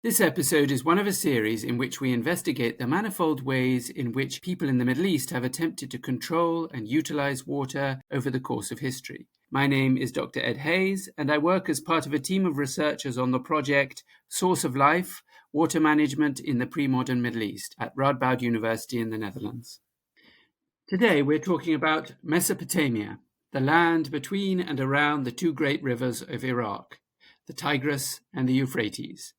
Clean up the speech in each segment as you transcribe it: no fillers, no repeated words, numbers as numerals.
This episode is one of a series in which we investigate the manifold ways in which people in the Middle East have attempted to control and utilize water over the course of history. My name is Dr. Ed Hayes, and I work as part of a team of researchers on the project Source of Life, Water Management in the Premodern Middle East at Radboud University in the Netherlands. Today we're talking about Mesopotamia, the land between and around the two great rivers of Iraq, the Tigris and the Euphrates.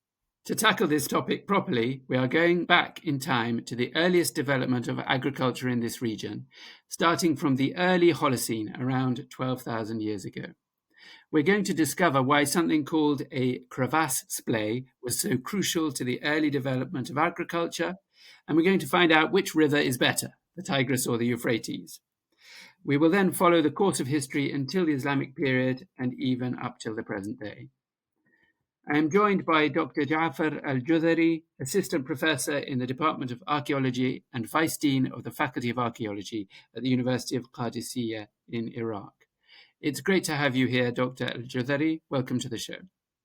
To tackle this topic properly, we are going back in time to the earliest development of agriculture in this region, starting from the early Holocene around 12,000 years ago. We're going to discover why something called a crevasse splay was so crucial to the early development of agriculture, and we're going to find out which river is better, the Tigris or the Euphrates. We will then follow the course of history until the Islamic period and even up till the present day. I am joined by Dr. Jaafar Al-Jotheri, Assistant Professor in the Department of Archaeology and Vice Dean of the Faculty of Archaeology at the University of Al-Qadisiyah in Iraq. It's great to have you here, Dr. Al-Jotheri. Welcome to the show.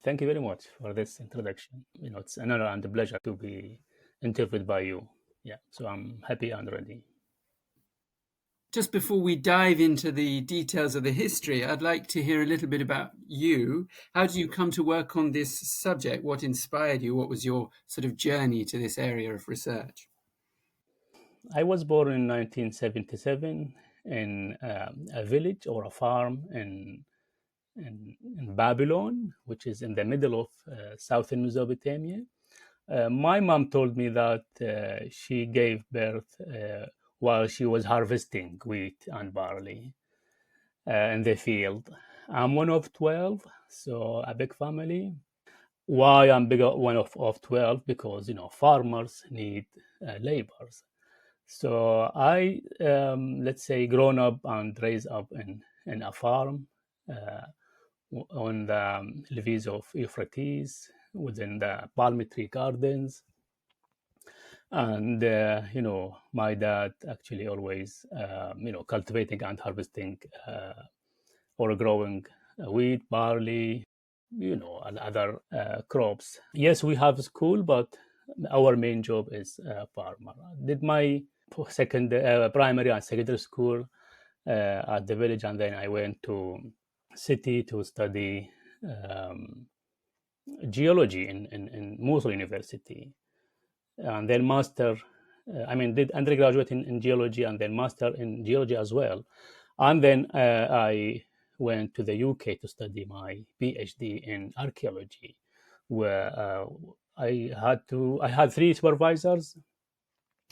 Thank you very much for this introduction. It's an honor and a pleasure to be interviewed by you. So I'm happy and ready. Just before we dive into the details of the history, I'd like to hear a little bit about you. How did you come to work on this subject? What inspired you? What was your sort of journey to this area of research? I was born in 1977 in a village or a farm in Babylon, which is in the middle of southern Mesopotamia. My mom told me that she gave birth while she was harvesting wheat and barley in the field. I'm one of 12, so a big family. Why I'm one of 12? Because, farmers need laborers. So I, let's say, grown up and raised up in a farm on the Levees of Euphrates, within the palm tree gardens. And, my dad actually always, cultivating and harvesting or growing wheat, barley, other crops. Yes, we have school, but our main job is farmer. I did my primary and secondary school at the village, and then I went to city to study geology in Mosul University, and then did undergraduate in geology and then master in geology as well. And then I went to the UK to study my PhD in archaeology, where I had three supervisors.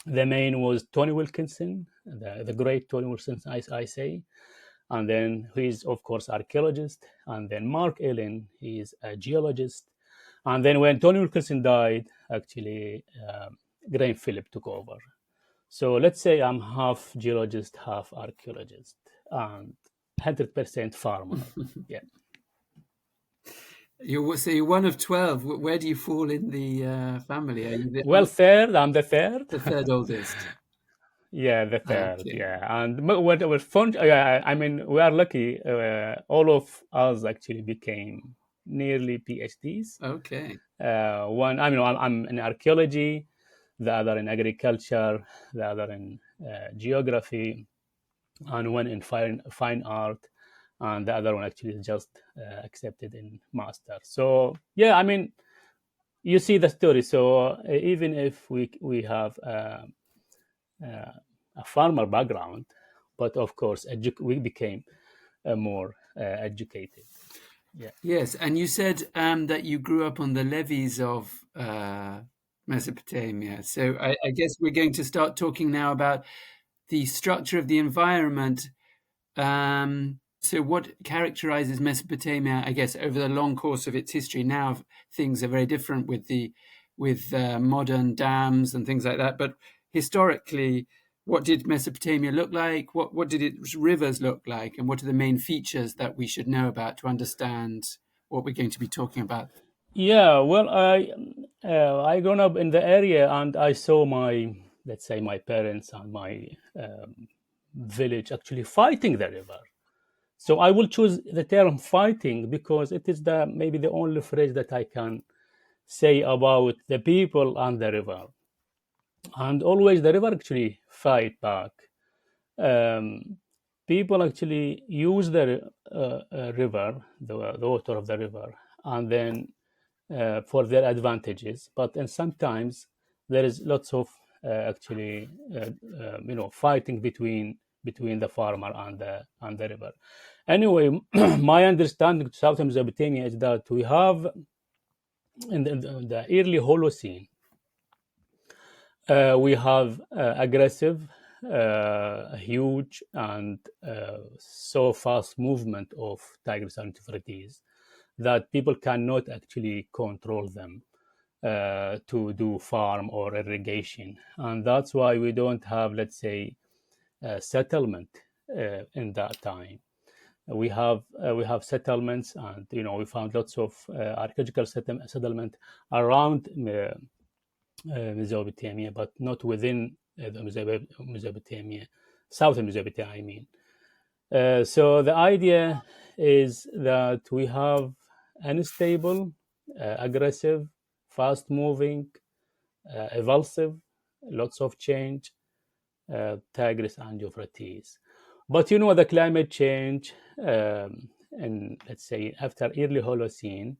The main was Tony Wilkinson, the great Tony Wilkinson, I say. And then he's, of course, archaeologist. And then Mark Allen, he's a geologist. And then when Tony Wilkinson died, actually, Graham Phillip took over. So let's say I'm half geologist, half archaeologist, and 100% farmer. Yeah. You're one of 12. Where do you fall in the family? Are you Well, third. I'm the third. The third oldest. Yeah, the third. Okay. Yeah, and what was fun. We are lucky. All of us actually became nearly PhDs. Okay. One, I'm in archaeology, the other in agriculture, the other in geography, and one in fine art, and the other one actually is just accepted in master. So yeah, you see the story. So even if we have a farmer background, but of course we became more educated. Yeah. Yes, and you said that you grew up on the levees of Mesopotamia. So I guess we're going to start talking now about the structure of the environment. So what characterizes Mesopotamia, I guess, over the long course of its history? Now things are very different with modern dams and things like that. But historically, what did Mesopotamia look like? What did its rivers look like? And what are the main features that we should know about to understand what we're going to be talking about? Yeah, well, I grown up in the area, and I saw my parents and my village actually fighting the river. So I will choose the term fighting because it is maybe the only phrase that I can say about the people and the river. And always the river actually fight back. Um, People actually use the river, the water of the river, and then for their advantages. But and sometimes there is lots of actually fighting between the farmer and the river. Anyway, my understanding of southern Mesopotamia is that we have in the early Holocene, we have aggressive, huge, and so fast movement of Tigris and Euphrates that people cannot actually control them to do farm or irrigation. And that's why we don't have, let's say, settlement in that time. We have settlements, and we found lots of archaeological settlement around Mesopotamia, but not within the Mesopotamia, southern Mesopotamia, I mean. So the idea is that we have unstable, aggressive, fast-moving, evulsive, lots of change, Tigris and Euphrates. But the climate change, and let's say after early Holocene,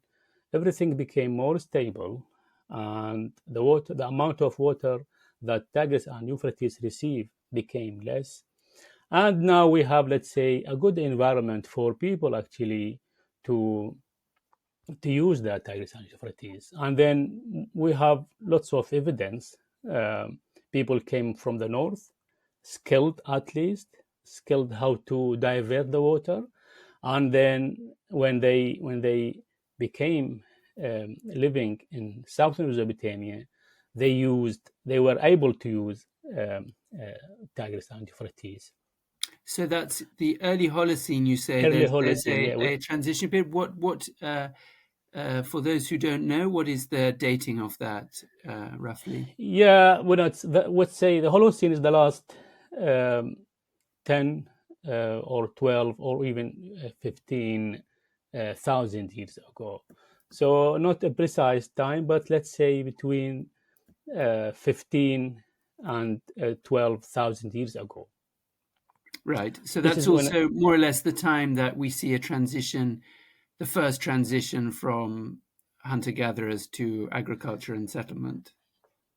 everything became more stable, and the amount of water that Tigris and Euphrates receive became less. And now we have, let's say, a good environment for people actually to use the Tigris and Euphrates. And then we have lots of evidence. People came from the north, skilled at least, skilled how to divert the water. And then when they became living in southern Mesopotamia, they were able to use Tigris and Euphrates. So that's the early Holocene, you say. Early There's Holocene, a transition period. What for those who don't know, what is the dating of that roughly? Yeah, let's say the Holocene is the last 10 or 12 or even 15,000 years ago. So not a precise time, but let's say between 15 and 12,000 years ago. Right. So that's also more or less the time that we see a transition, the first transition from hunter-gatherers to agriculture and settlement.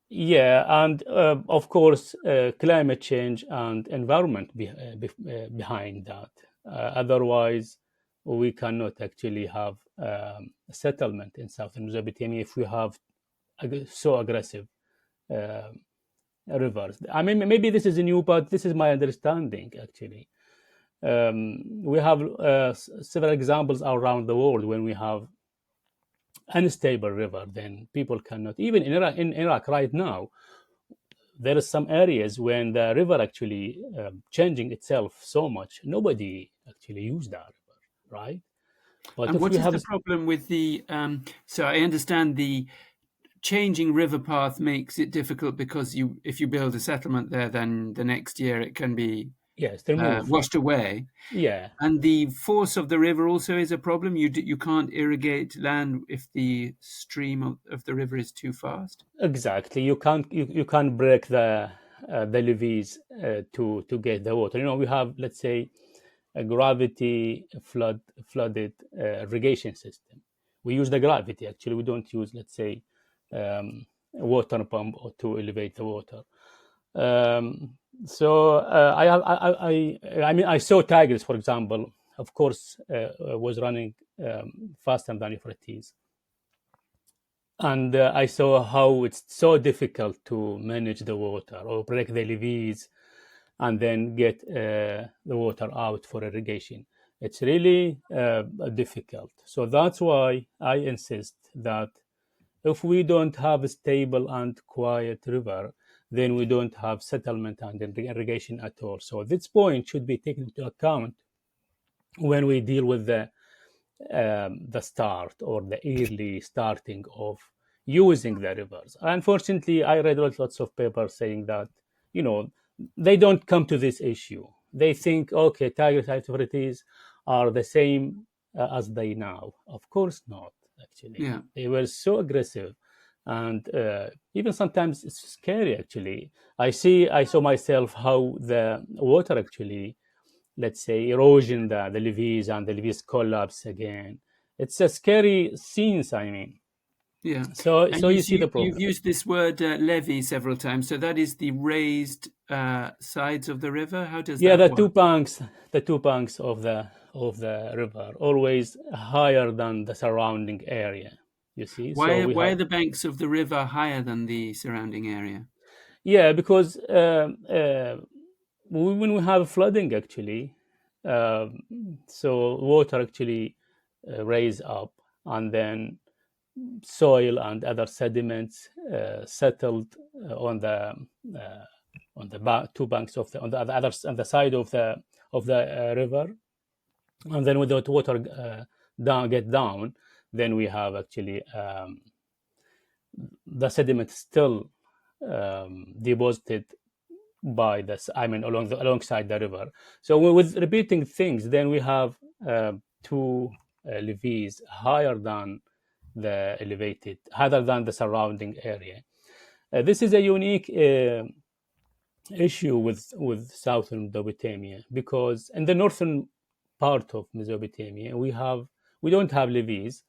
Yeah, and of course, climate change and environment behind that. Otherwise, we cannot actually have a settlement in southern Mesopotamia if we have so aggressive rivers. I mean, maybe this is new, but this is my understanding actually. We have several examples around the world when we have unstable river, then people cannot, even in Iraq right now, there are some areas when the river actually changing itself so much, nobody actually use that river, right? But and what is the problem with the, so I understand the changing river path makes it difficult because if you build a settlement there, then the next year it can be washed away. Yeah. And the force of the river also is a problem. You can't irrigate land if the stream of the river is too fast. Exactly. You can't break the levees to get the water. We have, let's say, a gravity flooded irrigation system. We use the gravity actually. We don't use, let's say, a water pump or to elevate the water. So I mean, I saw Tigris, for example, of course, was running faster than Euphrates. And I saw how it's so difficult to manage the water or break the levees and then get the water out for irrigation. It's really difficult. So that's why I insist that if we don't have a stable and quiet river, then we don't have settlement and irrigation at all. So this point should be taken into account when we deal with the start or the early starting of using the rivers. Unfortunately, I read lots of papers saying that, they don't come to this issue. They think, okay, Tigris and Euphrates are the same as they now. Of course not. actually. Yeah. They were so aggressive, and even sometimes it's scary, actually. I saw myself how the water actually, let's say, erosion, the Levees, and the Levees collapse again. It's a scary scenes, I mean. Yeah. So And you see the you've problem. used this word levee several times. So that is the raised sides of the river. How does Yeah, that work? the two banks of the river, always higher than the surrounding area. You see, so we Why are have, the banks of the river higher than the surrounding area? yeah, because when we have flooding, actually, um so water actually raise up, and then soil and other sediments settled uh, on the two banks of the other on the side of the river, and then when the water get down, then we have actually the sediment still deposited by this, I mean, alongside the river. So with repeating things, then we have two levees higher than the surrounding area. This is a unique issue with southern Mesopotamia, because in the northern part of Mesopotamia we don't have levees,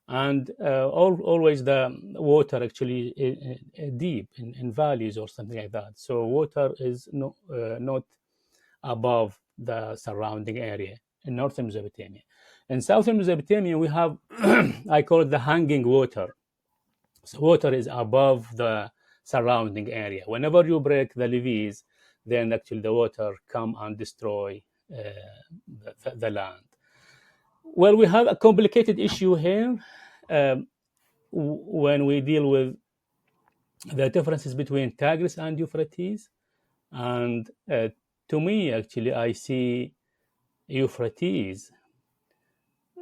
and always the water actually deep in valleys or something like that. So water is not above the surrounding area in northern Mesopotamia. In southern Mesopotamia we have I call it the hanging water. So water is above the surrounding area. Whenever you break the levees, then actually the water come and destroy the land. Well, we have a complicated issue here when we deal with the differences between Tigris and Euphrates. And to me, actually, I see Euphrates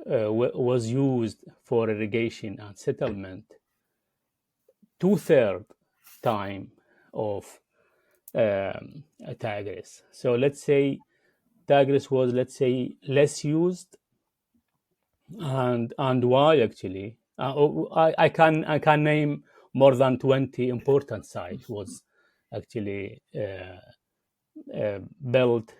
was used for irrigation and settlement two-thirds time of Tigris. So let's say Tigris was, let's say, less used, and why actually? I can name more than 20 important sites was actually built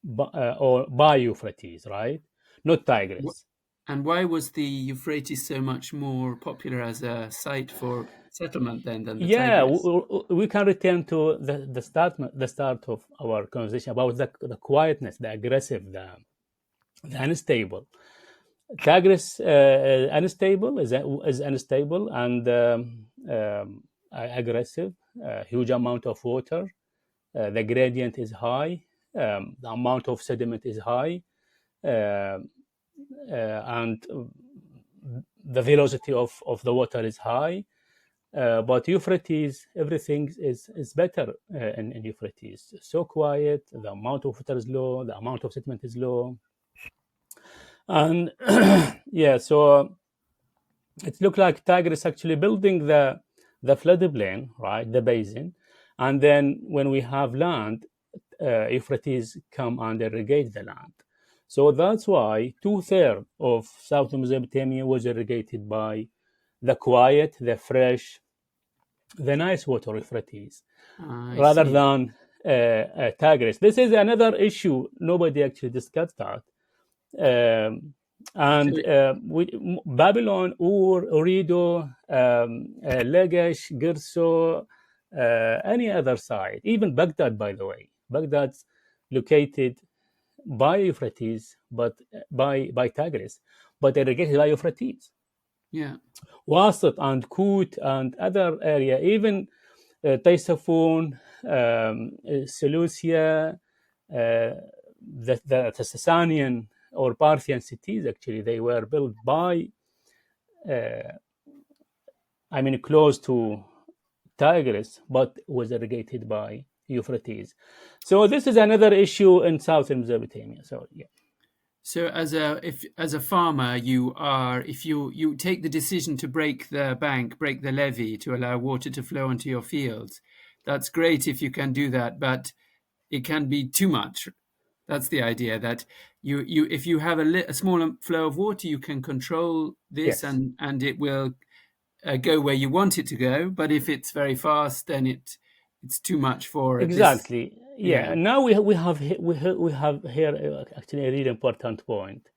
by Euphrates, right? Not Wh- Tigris. And why was the Euphrates so much more popular as a site for settlement then than the Yeah, Tigris? we can return to the start of our conversation about the quietness, the aggressive, the unstable. Tigris unstable is unstable and aggressive. Huge amount of water. The gradient is high. The amount of sediment is high, uh, and the velocity of the water is high. But Euphrates, everything is better in Euphrates. So quiet, the amount of water is low, the amount of sediment is low. And yeah, so it looked like Tigris actually building the floodplain, right, the basin. And then when we have land, Euphrates come and irrigate the land. So that's why two-thirds of southern Mesopotamia was irrigated by the quiet, the fresh, the nice water Euphrates, I rather see. than Tigris. This is another issue. Nobody actually discussed that. So And Babylon, Ur, Orido, Lagash, Girso, any other side, even Baghdad, by the way. Baghdad's located by Euphrates, but by Tigris, but irrigated by Euphrates. yeah. Wasit and Kut and other area, even Taisafun, Seleucia, the Sasanian or Parthian cities, actually, they were built by, I mean, close to Tigris, but was irrigated by Euphrates. So this is another issue in southern Mesopotamia. So yeah. So as a farmer, if you take the decision to break the levee to allow water to flow onto your fields, that's great if you can do that, but it can be too much. That's the idea, that you if you have a smaller flow of water, you can control this, Yes, and it will go where you want it to go. But if it's very fast, then it's too much for this. exactly. Yeah. Yeah. Now we have here actually a really important point.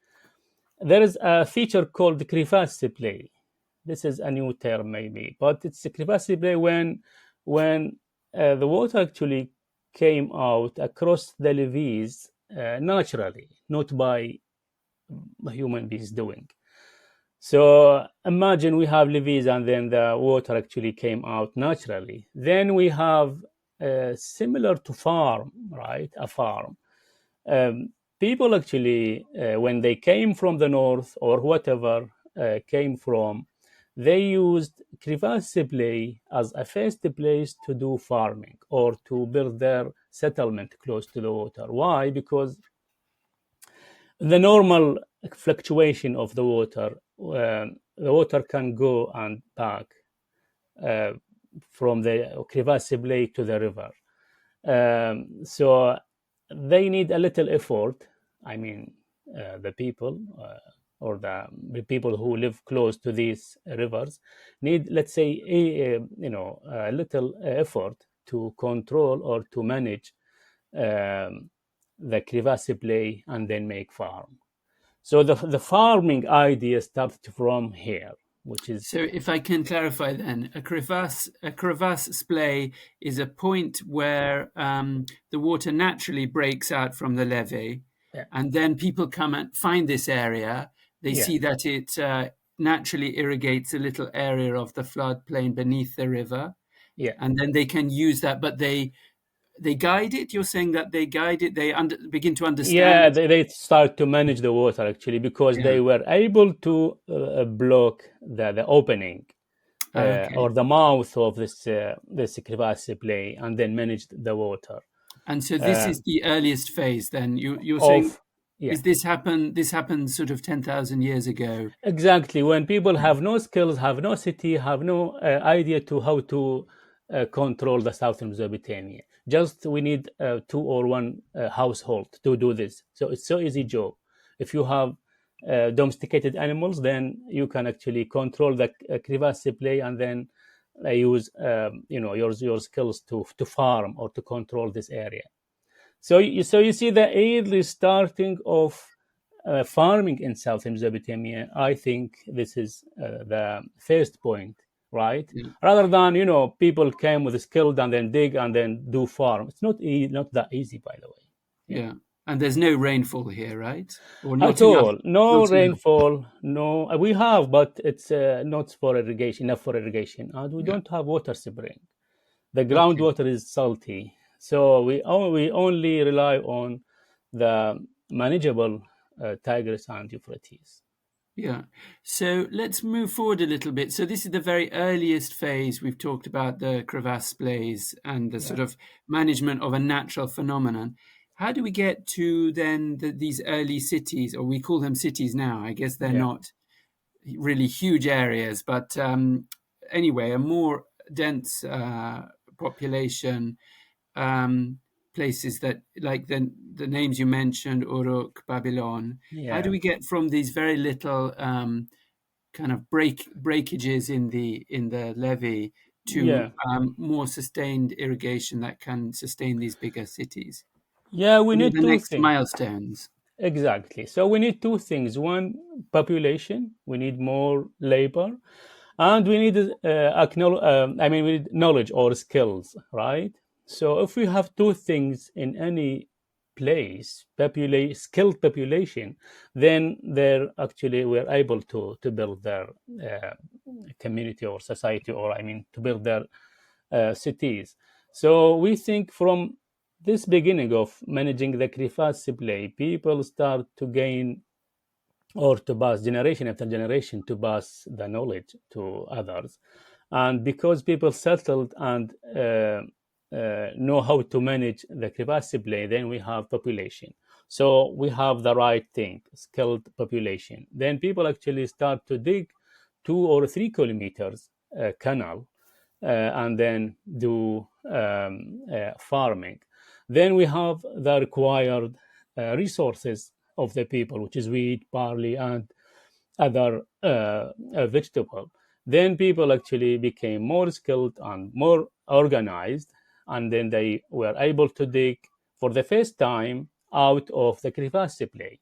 There is a feature called crevasse play. This is a new term maybe, but it's a crevasse play when the water actually came out across the levees naturally, not by human beings doing. So imagine we have levees and then the water actually came out naturally. Then we have similar to farm, right? A farm. People actually, when they came from the north or whatever came from, they used crevasse play as a first place to do farming or to build their settlement close to the water. Why? Because the normal fluctuation of the water can go and back uh, from the crevasse play to the river. So they need a little effort. I mean, the people or the people who live close to these rivers need, let's say, a little effort to control or to manage um, the crevasse play and then make farm. So the farming idea started from here, which is So if I can clarify then, a crevasse splay is a point where the water naturally breaks out from the levee, yeah, and then people come and find this area. They yeah, see that it naturally irrigates a little area of the floodplain beneath the river, yeah. and then they can use that. But they guide it. You're saying that they guide it. They begin to Yeah, understand. they start to manage the water actually because Yeah. they were able to block the opening Okay. or the mouth of this crevasse play and then managed the water And so this uh, is the earliest phase. Then you're saying, of yeah. is this happen? This happened sort of 10,000 years ago. Exactly. When people Yeah. have no skills, have no city, have no idea to how to control the southern Mesopotamia. Just we need two or one household to do this. So it's so easy job. If you have domesticated animals, then you can actually control the crevasse play and then use your skills to farm or to control this area. So you see the early starting of farming in southern Mesopotamia. I think this is the first point, right? Yeah. Rather than people came with a skill and then dig and then do farm. It's not that easy, by the way. Yeah. Yeah. And there's no rainfall here, right? Or At not enough. all, no Not enough. rainfall. No, we have, but it's not for irrigation. Enough for irrigation, and we Yeah. don't have water spring. The Okay. groundwater is salty, so we only rely on the manageable Tigris and Euphrates. Yeah. So let's move forward a little bit. So this is the very earliest phase. We've talked about the crevasse blaze and the Yeah, sort of management of a natural phenomenon. How do we get to then these early cities, or we call them cities now? I guess they're yeah, not really huge areas, but anyway, a more dense population, um, places that, like the names you mentioned, Uruk, Babylon. How do yeah, we get from these very little kind of breakages in the levee to yeah, more sustained irrigation that can sustain these bigger cities? yeah. We What are need the two next things. milestones? Exactly. So we need two things. One, population. We need more labor, and we need we need knowledge or skills, right? So if we have two things in any place, skilled population, then they're actually we're able to build their uh, community or society, or to build their cities. So we think from this beginning of managing the crevasse play, people start to gain or to pass generation after generation to pass the knowledge to others. And because people settled and know how to manage the crevasse play, then we have population. So we have the right thing, skilled population. Then people actually start to dig 2 or 3 kilometers canal and then do farming. Then we have the required resources of the people, which is wheat, barley, and other vegetable. Then people actually became more skilled and more organized, and then they were able to dig for the first time out of the crevasse play.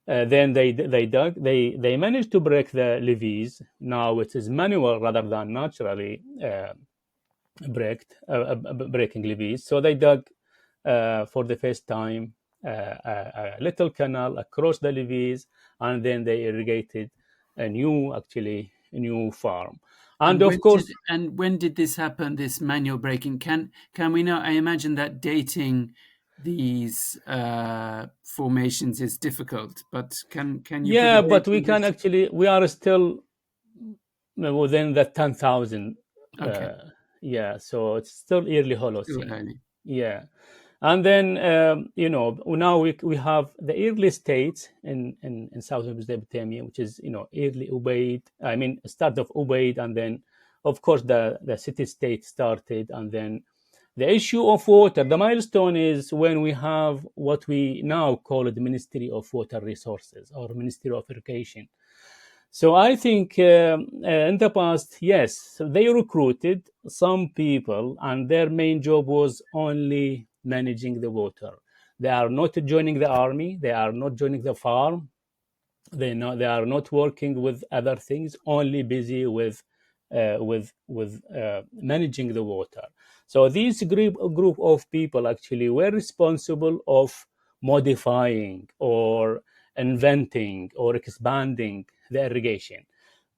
Then they dug. They managed to break the levees. Now it is manual rather than naturally breaking levees. So they dug for the first time a little canal across the levees, and then they irrigated a new farm. And of course, when did this happen? This manual breaking? Can we know? I imagine that dating these formations is difficult, but can you? Yeah, but we can actually. We are still within the 10,000. Okay. Yeah, so it's still early Holocene. Still early. Yeah. And then, now we have the early states in southern Mesopotamia, which is, early Ubaid, start of Ubaid, and then, of course, the city-state started, and then the issue of water, the milestone is when we have what we now call the Ministry of Water Resources or Ministry of Irrigation. So I think in the past, yes, they recruited some people, and their main job was only managing the water. They are not joining the army. They are not joining the farm. They are not working with other things. Only busy with managing the water. So this group of people actually were responsible of modifying or inventing or expanding the irrigation.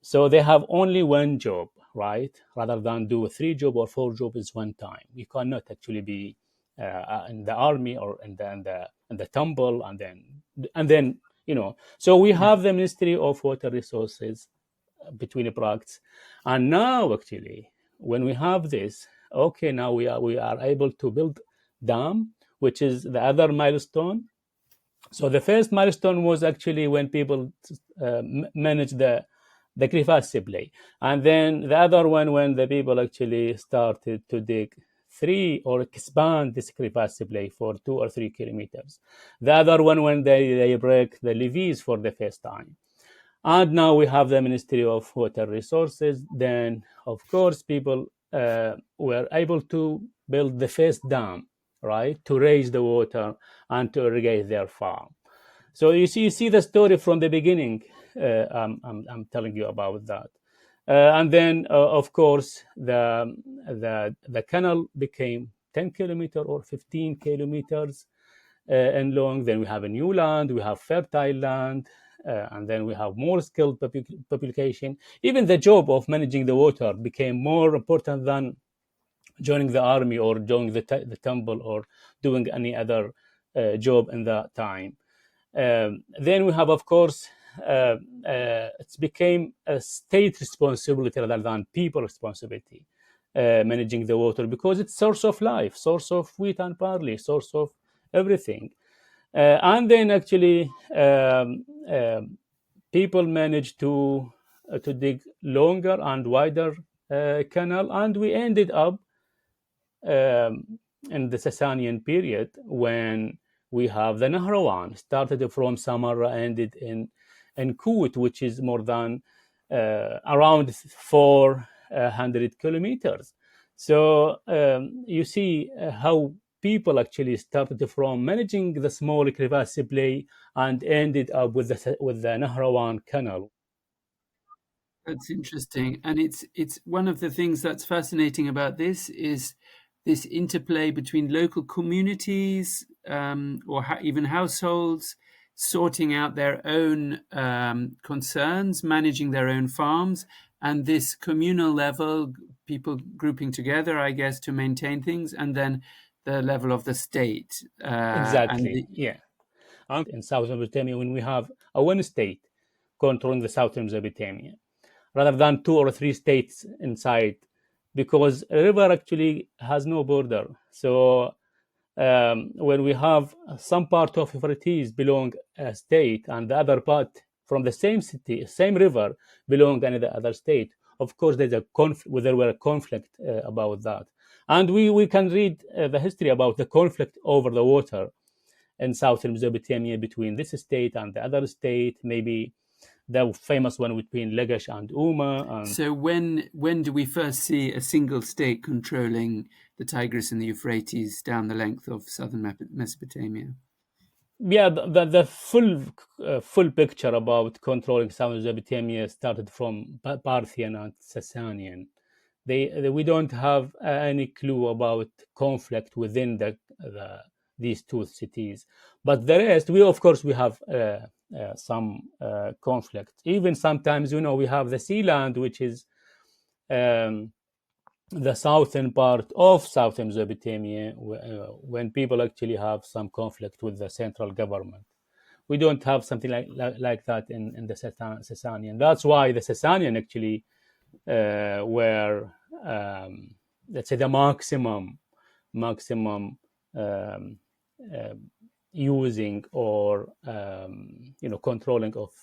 So they have only one job, right? Rather than do 3 jobs or 4 jobs one time. You cannot actually be in the army or in the temple and then So we have the Ministry of Water Resources between products, and now actually when we have this, okay, now we are able to build dam, which is the other milestone. So the first milestone was actually when people manage the crevasse play, and then the other one when the people actually started to dig 3 or expand this crevasse play for 2 or 3 kilometers. The other one when they break the levees for the first time. And now we have the Ministry of Water Resources. Then, of course, people were able to build the first dam, right, to raise the water and to irrigate their farm. So you see the story from the beginning. I'm telling you about that. And then, of course, the canal became 10 kilometers or 15 kilometers and long. Then we have a new land. We have fertile land. And then we have more skilled population. Even the job of managing the water became more important than joining the army or joining the temple or doing any other job in that time. Then we have, of course, it became a state responsibility rather than people responsibility, managing the water, because it's source of life, source of wheat and barley, source of everything. And then actually people managed to dig longer and wider canal, and we ended up in the Sasanian period when we have the Nahrawan, started from Samarra, ended in Kut, which is more than around 400 kilometers. So you see how people actually started from managing the small crevasse play and ended up with the Nahrawan canal. That's interesting, and it's one of the things that's fascinating about this is this interplay between local communities or even households sorting out their own concerns, managing their own farms, and this communal level, people grouping together, I guess, to maintain things, and then the level of the state. Exactly, yeah. And in southern Mesopotamia, when we have a one state controlling the southern Mesopotamia, rather than 2 or 3 states inside, because a river actually has no border. So when we have some part of Euphrates belong a state and the other part from the same city, same river belong another other state, of course there's a conflict. There were a conflict about that, and we can read the history about the conflict over the water in southern Mesopotamia between this state and the other state, maybe the famous one between Lagash and Uma. And so when do we first see a single state controlling the Tigris and the Euphrates down the length of southern Mesopotamia? yeah, the full picture about controlling southern Mesopotamia started from Parthian and Sasanian. We don't have any clue about conflict within these two cities, but the rest, we have some conflict. Even sometimes, we have the Sealand, which is the southern part of southern Mesopotamia, when people actually have some conflict with the central government. We don't have something like that in the Sasanian. That's why the Sasanian actually were, let's say, the maximum using or controlling of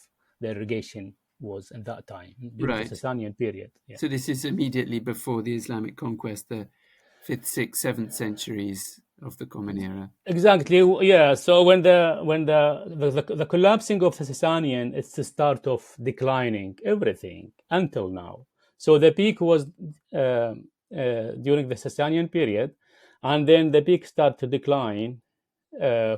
the irrigation was at that time during the Sasanian period. Yeah. So this is immediately before the Islamic conquest, the 5th, 6th, 7th centuries of the Common Era. Exactly. Yeah. So when the collapsing of the Sasanian, it's the start of declining everything until now. So the peak was during the Sasanian period, and then the peak started to decline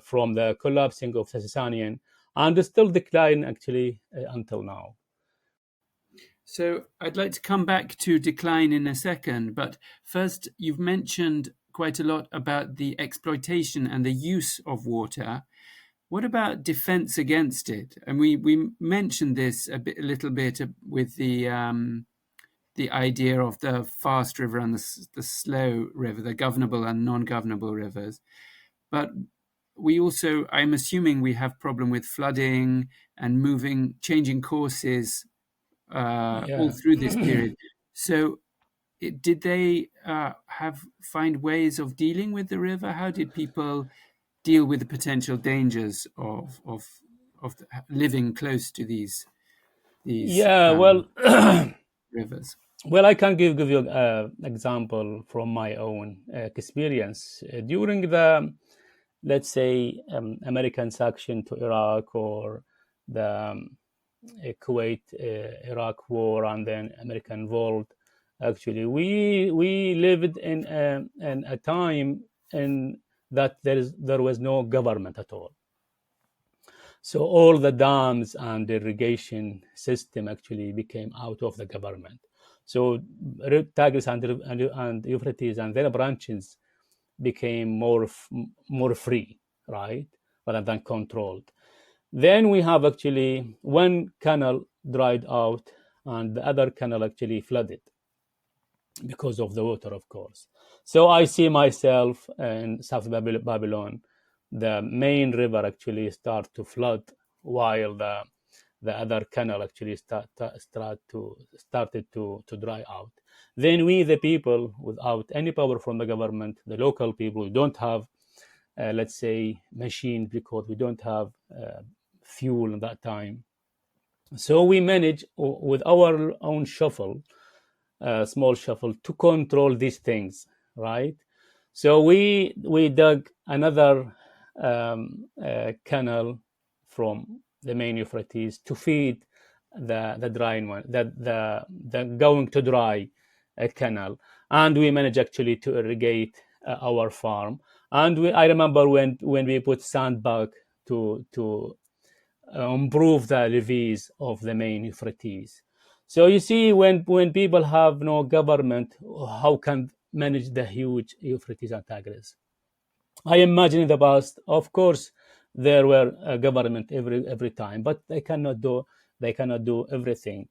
from the collapsing of the Sasanian, and still decline actually until now. So I'd like to come back to decline in a second, but first, you've mentioned quite a lot about the exploitation and the use of water. What about defense against it? And we mentioned this a little bit with the idea of the fast river and the slow river, the governable and non-governable rivers. But we also, I'm assuming, we have problem with flooding and changing courses all through this period. So did they find ways of dealing with the river? How did people deal with the potential dangers of living close to these rivers? Well, I can give you an example from my own experience. During the, let's say, American section to Iraq, or the Kuwait-Iraq war, and then American involved, actually, we lived in a time in that there was no government at all. So all the dams and irrigation system actually became out of the government. So Tigris and Euphrates and their branches became more free, right, rather than controlled. Then we have actually one canal dried out and the other canal actually flooded because of the water, of course. So I see myself in South Babylon, the main river actually start to flood while the other canal actually started to dry out. Then we, the people, without any power from the government, the local people, don't have, let's say, machine, because we don't have fuel at that time. So we manage with our own shovel, small shovel, to control these things, right? So we dug another canal from the main Euphrates to feed the drying one, the going to dry canal, and we managed actually to irrigate our farm. And I remember when we put sandbag to improve the levees of the main Euphrates. So you see, when people have no government, how can manage the huge Euphrates and Tigris? I imagine in the past, of course, there were a government every time, but they cannot do everything.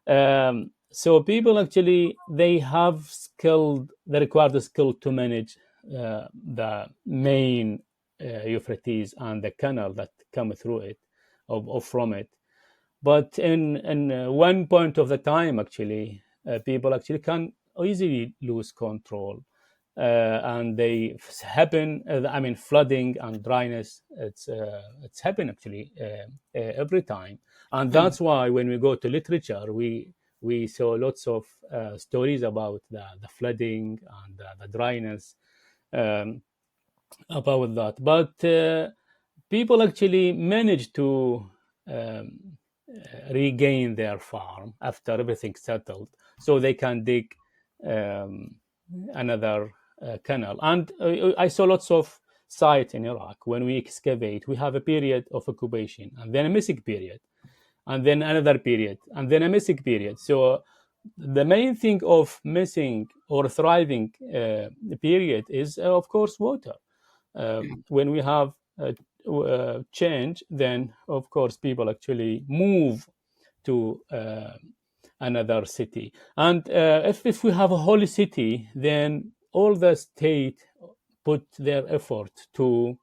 So people actually, they have the required skill to manage the main Euphrates and the canal that come through it or from it. But in one point of the time, actually, people actually can easily lose control. And they happen. Flooding and dryness. It's happen actually every time, and that's why when we go to literature, we saw lots of stories about the flooding and the dryness about that. But people actually managed to um, regain their farm after everything settled, so they can dig um, another canal. And I saw lots of sites in Iraq. When we excavate, we have a period of occupation, and then a missing period, and then another period, and then a missing period. So the main thing of missing or thriving period is, of course, water. When we have change, then of course people actually move to another city. And if we have a holy city, then all the state put their effort to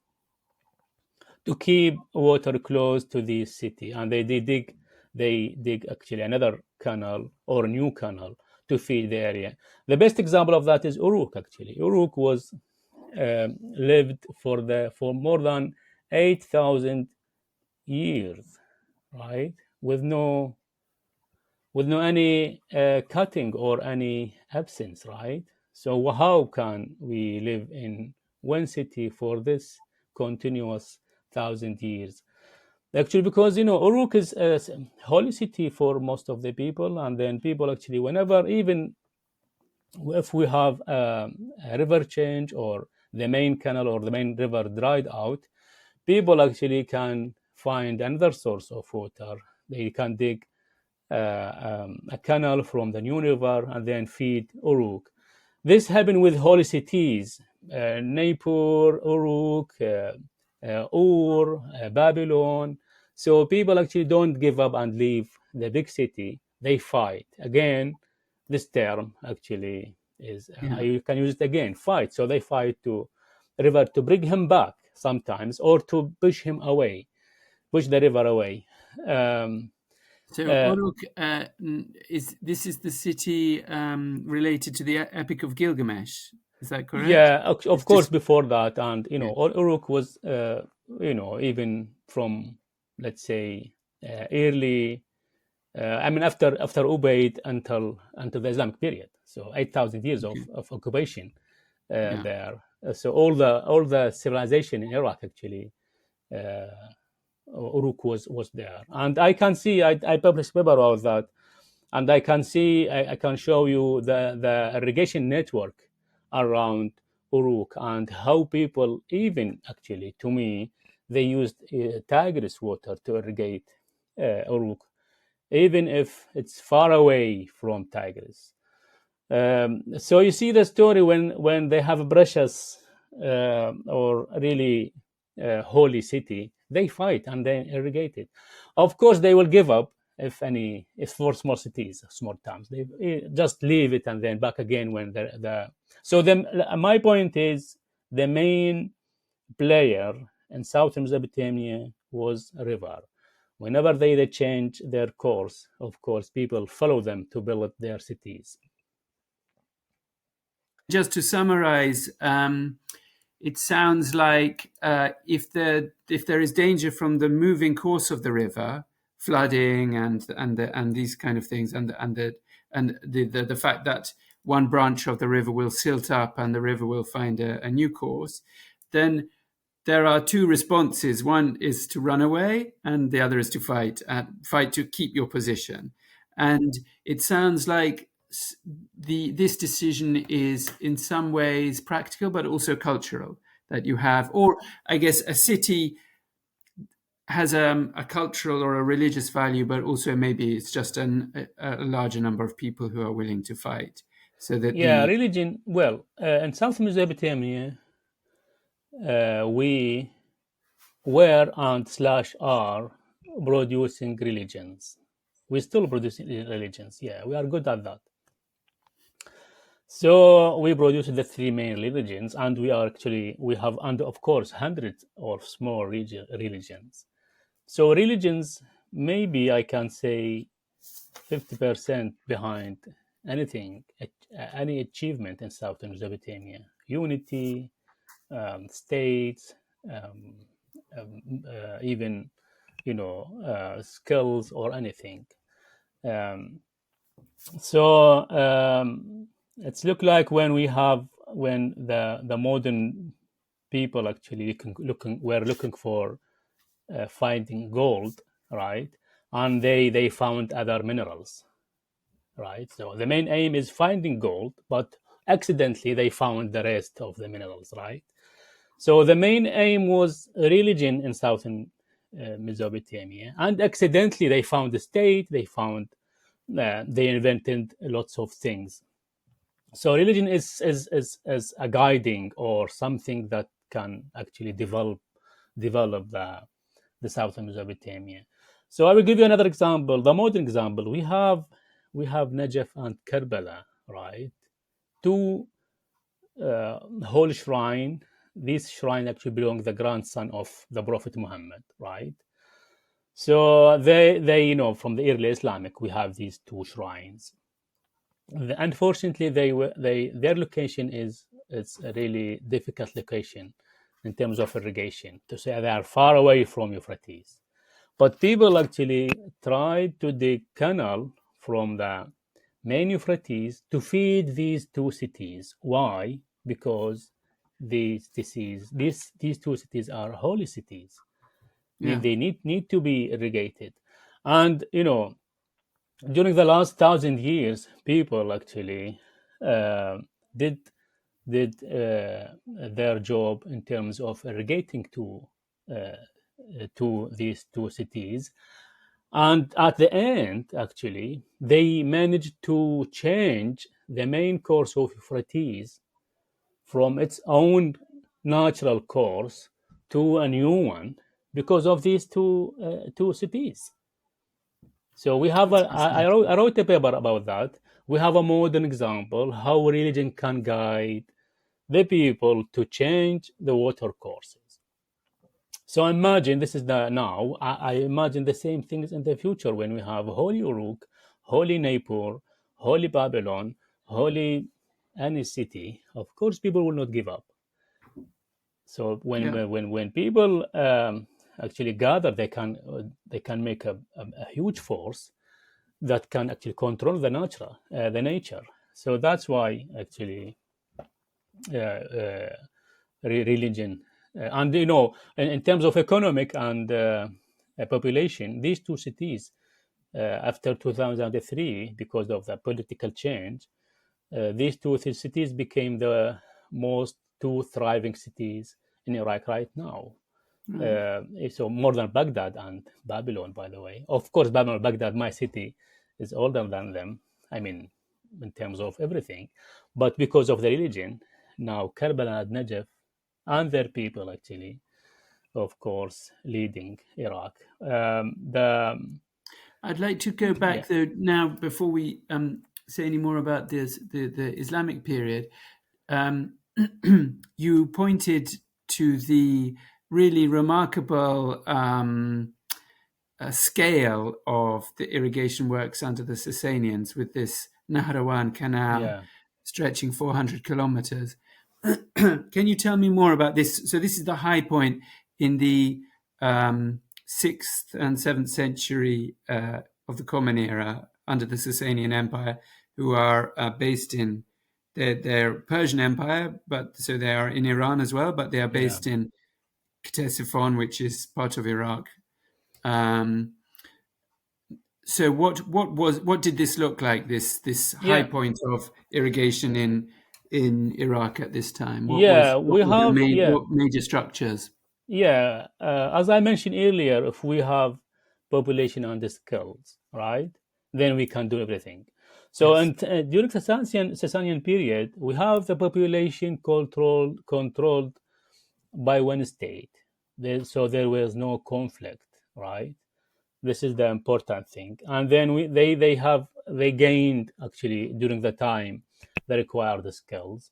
keep water close to the city, and they dig actually another canal or a new canal to feed the area. The best example of that is Uruk. Actually, Uruk was lived for more than 8,000 years, right? With no any cutting or any absence, right? So how can we live in one city for this continuous 1,000 years? Actually, because Uruk is a holy city for most of the people, and then people actually, whenever, even if we have a river change or the main canal or the main river dried out, people actually can find another source of water. They can dig a canal from the new river and then feed Uruk. This happened with holy cities, Nippur, Uruk, Ur, Babylon. So people actually don't give up and leave the big city. They fight. Again, this term actually is, I can use it again, fight. So they fight to river to bring him back sometimes, or to push him away, push the river away. So Uruk is the city related to the Epic of Gilgamesh? Is that correct? Yeah, of It's course. just Before that, and Uruk was, even from, let's say, early. I mean, after Ubaid until the Islamic period, so 8,000 years okay. of occupation Yeah. there. So all the civilization in Iraq actually, Uruk was there, and I can see, I published paper about that, and I can see, I can show you the irrigation network around Uruk, and how people, even actually, to me, they used Tigris water to irrigate Uruk, even if it's far away from Tigris. So you see the story, when they have a precious or really holy city, they fight and then irrigate it. Of course, they will give up if for small cities, small towns, they just leave it and then back again when the. So then, my point is, the main player in southern Mesopotamia was a river. Whenever they change their course, of course, people follow them to build their cities. Just to summarize, it sounds like if there is danger from the moving course of the river, flooding and these kind of things, and the fact that one branch of the river will silt up and the river will find a new course, then there are two responses. One is to run away, and the other is to fight to keep your position. And it sounds like this decision is in some ways practical, but also cultural. That you have, or I guess a city has a cultural or a religious value, but also maybe it's just a larger number of people who are willing to fight. So that Yeah, religion. Well, in South Mesopotamia, we were and slash are producing religions. We're still producing religions. Yeah, we are good at that. So we produce the three main religions, and we have, and of course, hundreds of small religions. So religions, maybe I can say 50% behind anything, any achievement in Southern Mesopotamia. Unity, states, um, even skills or anything. Um, so it's look like when the modern people actually we're looking for finding gold, right? And they found other minerals, right? So the main aim is finding gold, but accidentally they found the rest of the minerals, right? So the main aim was religion in southern Mesopotamia, and accidentally they found the state. They invented lots of things. So religion is a guiding or something that can actually develop the southern Mesopotamia. So I will give you another example, the modern example. We have Najaf and Karbala, right? Two holy shrine. This shrine actually belong to the grandson of the Prophet Muhammad, right? So they from the early Islamic, we have these two shrines. Unfortunately, their location is a really difficult location in terms of irrigation. To say they are far away from Euphrates, but people actually tried to dig canal from the main Euphrates to feed these two cities. Why? Because these two cities are holy cities. I mean, they need to be irrigated, and during the last 1,000 years, people actually uh, did their job in terms of irrigating to these two cities, and at the end, actually, they managed to change the main course of Euphrates from its own natural course to a new one because of these two cities. So we have I wrote a paper about that. We have a modern example how religion can guide the people to change the water courses. So imagine this is the now. I imagine the same things in the future when we have Holy Uruk, Holy Nippur, Holy Babylon, Holy any city. Of course, people will not give up. So when people actually gather, they can make a huge force that can actually control the nature. So that's why actually religion and in terms of economic and population, these two cities after 2003, because of the political change, these two cities became the most two thriving cities in Iraq right now. So more than Baghdad and Babylon, by the way. Of course, Babylon, Baghdad, my city, is older than them. I mean, in terms of everything. But because of the religion, now Karbala and Najaf and their people actually, of course, leading Iraq. I'd like to go back though now before we say any more about this, the Islamic period. You pointed to the really remarkable scale of the irrigation works under the Sasanians with this Nahrawan Canal stretching 400 kilometers. Can you tell me more about this? So this is the high point in the 6th and 7th century of the Common Era under the Sasanian Empire, who are based in their Persian Empire, but so they are in Iran as well, but they are based in Ctesiphon, which is part of Iraq. So what did this look like? This high point of irrigation in Iraq at this time? What major structures? As I mentioned earlier, if we have population and the skills, right, then we can do everything. So during the Sasanian period, we have the population controlled by one state. So there was no conflict, right? This is the important thing. And then they gained actually during the time the required skills.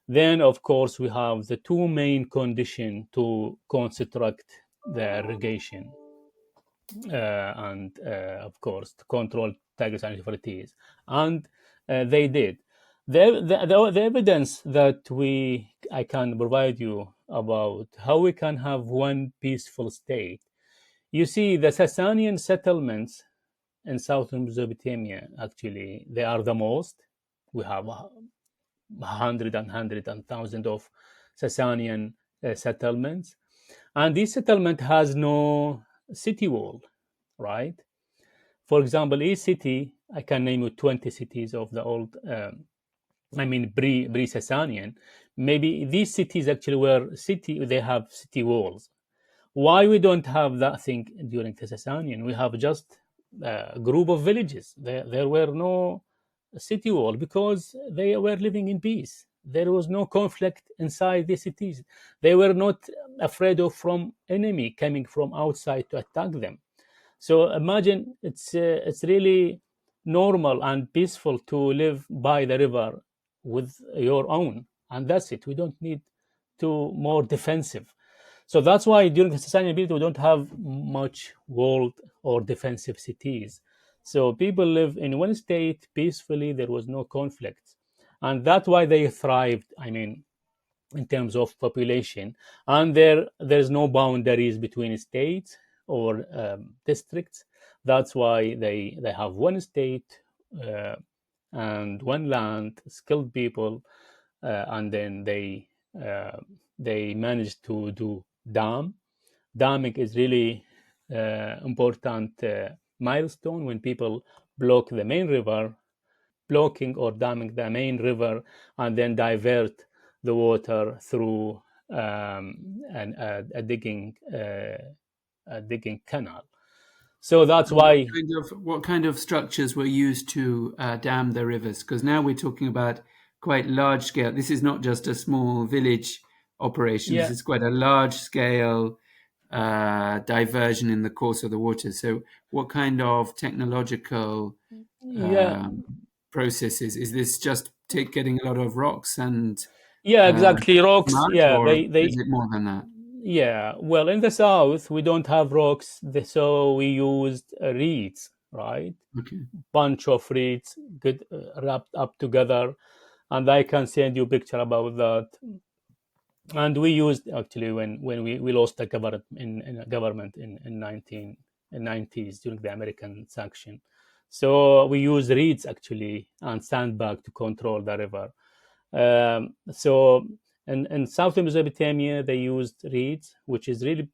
Then, of course, we have the two main conditions to construct the irrigation and, of course, to control Tigris and Euphrates. And they did. The evidence that I can provide you about how we can have one peaceful state. You see, the Sasanian settlements in southern Mesopotamia, actually, they are the most. We have hundred and thousands of Sasanian settlements, and this settlement has no city wall, right? For example, each city, I can name you 20 cities of the old, pre-Sasanian. Maybe these cities actually they have city walls. Why we don't have that thing during the Sasanian? We have just a group of villages. There were no city wall because they were living in peace. There was no conflict inside the cities. They were not afraid of from enemy coming from outside to attack them. So imagine it's really normal and peaceful to live by the river with your own, and that's it. We don't need to more defensive. So that's why during the Sasanian period we don't have much walled or defensive cities. So people live in one state peacefully. There was no conflict, and that's why they thrived. I mean, in terms of population, and there's no boundaries between states or districts. That's why they have one state uh, and one land, skilled people, and then they manage to do damming is really important milestone when people block the main river, blocking or damming the main river, and then divert the water through a digging canal. So that's And why, what kind of structures were used to dam the rivers? Because now we're talking about quite large scale. This is not just a small village operation. This yeah, is quite a large scale diversion in the course of the water. So, what kind of technological yeah, um, processes is this? Just getting a lot of rocks and yeah, uh, exactly. Rocks. mud, Yeah, or they is it more than that? yeah. Well, in the south we don't have rocks, so we used reeds, right? Okay. Bunch of reeds, good wrapped up together, and I can send you a picture about that. And we used actually when we lost the government in a government in 1990s during the American sanction. So we used reeds actually and sandbag to control the river. So in southern Mesopotamia they used reeds, which is really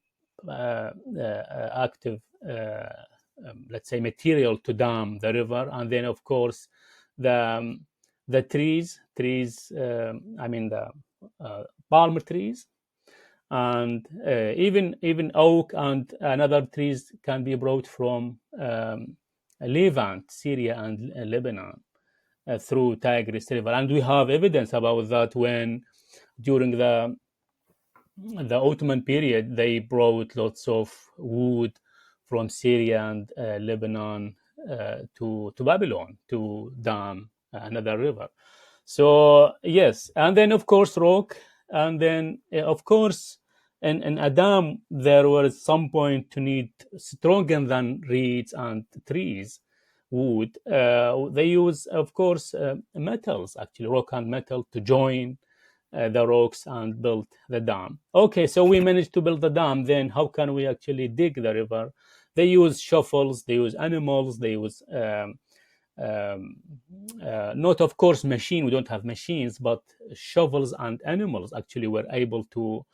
active, let's say, material to dam the river. And then of course the the trees, I mean the palm trees, and even oak and another trees can be brought from Levant, Syria, and Lebanon through Tigris River, and we have evidence about that when during the Ottoman period they brought lots of wood from Syria and Lebanon to Babylon to dam another river. So yes, and then of course rock, and then of course in a dam there was some point to need stronger than reeds and trees, wood. They use of course metals, actually rock and metal, to join the rocks and build the dam. Okay, so we managed to build the dam. Then how can we actually dig the river? They use shovels, they use animals, they use um, not of course machine. We don't have machines, but shovels and animals actually were able to